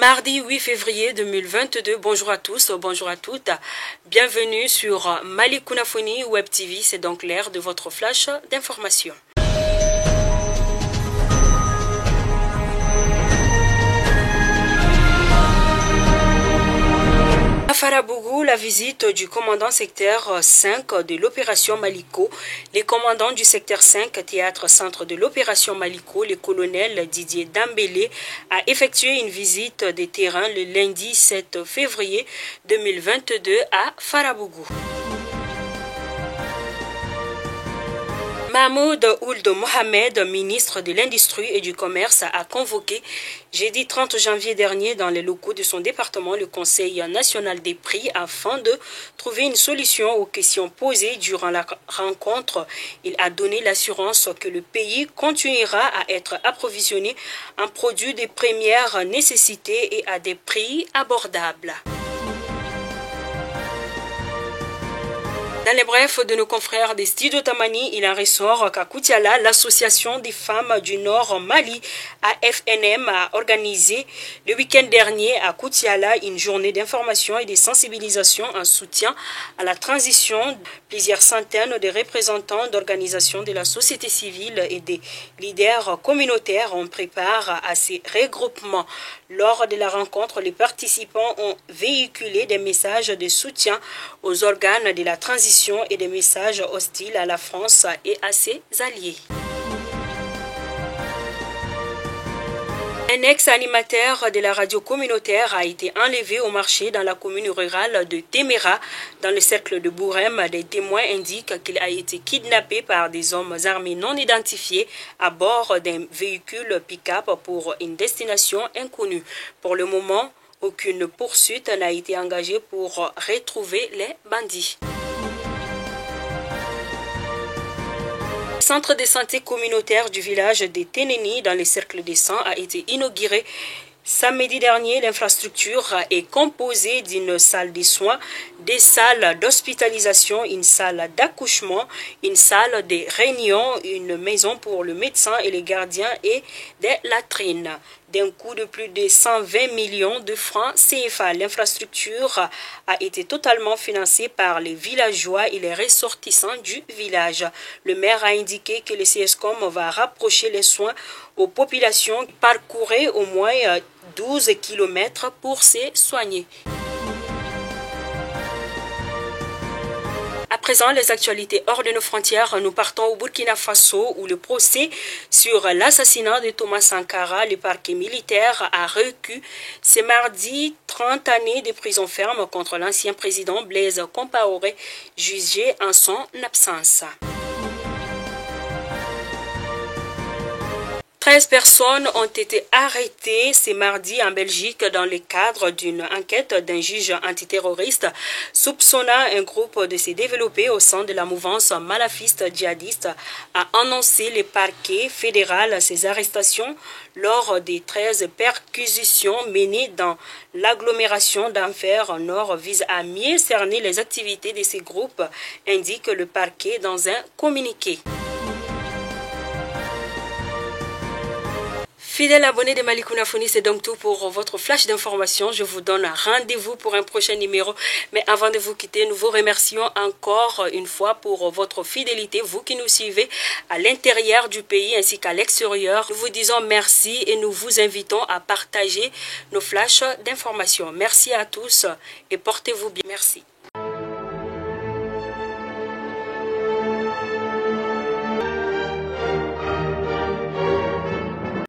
Mardi 8 février 2022, bonjour à tous, bonjour à toutes. Bienvenue sur Malikunafoni Web TV, c'est donc l'heure de votre flash d'information. À Farabougou, la visite du commandant secteur 5 de l'opération Maliko, les commandants du secteur 5, théâtre centre de l'opération Maliko, le colonel Didier Dambélé, a effectué une visite des terrains le lundi 7 février 2022 à Farabougou. Mahmoud Ould Mohamed, ministre de l'Industrie et du Commerce, a convoqué jeudi 30 janvier dernier dans les locaux de son département le Conseil national des prix afin de trouver une solution aux questions posées durant la rencontre. Il a donné l'assurance que le pays continuera à être approvisionné en produits de première nécessité et à des prix abordables. Dans les brefs de nos confrères des studios Tamani, il en ressort qu'à Koutiala, l'association des femmes du Nord Mali, AFNM, a organisé le week-end dernier à Koutiala une journée d'information et de sensibilisation en soutien à la transition. Plusieurs centaines de représentants d'organisations de la société civile et des leaders communautaires ont pris part à ces regroupements. Lors de la rencontre, les participants ont véhiculé des messages de soutien aux organes de la transition et des messages hostiles à la France et à ses alliés. Un ex-animateur de la radio communautaire a été enlevé au marché dans la commune rurale de Téméra. Dans le cercle de Bourem, des témoins indiquent qu'il a été kidnappé par des hommes armés non identifiés à bord d'un véhicule pick-up pour une destination inconnue. Pour le moment, aucune poursuite n'a été engagée pour retrouver les bandits. Le centre de santé communautaire du village de Ténéni dans le cercle des Sangs a été inauguré samedi dernier. L'infrastructure est composée d'une salle de soins, des salles d'hospitalisation, une salle d'accouchement, une salle de réunion, une maison pour le médecin et les gardiens et des latrines. D'un coût de plus de 120 millions de francs CFA, l'infrastructure a été totalement financée par les villageois et les ressortissants du village. Le maire a indiqué que le CSCOM va rapprocher les soins aux populations qui parcouraient au moins 12 km pour se soigner. À présent, les actualités hors de nos frontières, nous partons au Burkina Faso où le procès sur l'assassinat de Thomas Sankara, le parquet militaire, a recu ce mardi 30 années de prison ferme contre l'ancien président Blaise Compaoré, jugé en son absence. 13 personnes ont été arrêtées ce mardi en Belgique dans le cadre d'une enquête d'un juge antiterroriste soupçonnant un groupe de se développer au sein de la mouvance malafiste djihadiste, a annoncé le parquet fédéral ces arrestations lors des 13 perquisitions menées dans l'agglomération d'Enfer Nord visent à mieux cerner les activités de ces groupes, indique le parquet dans un communiqué. Fidèles abonnés de Malikunafoni, c'est donc tout pour votre flash d'information. Je vous donne rendez-vous pour un prochain numéro. Mais avant de vous quitter, nous vous remercions encore une fois pour votre fidélité, vous qui nous suivez à l'intérieur du pays ainsi qu'à l'extérieur. Nous vous disons merci et nous vous invitons à partager nos flashs d'information. Merci à tous et portez-vous bien. Merci.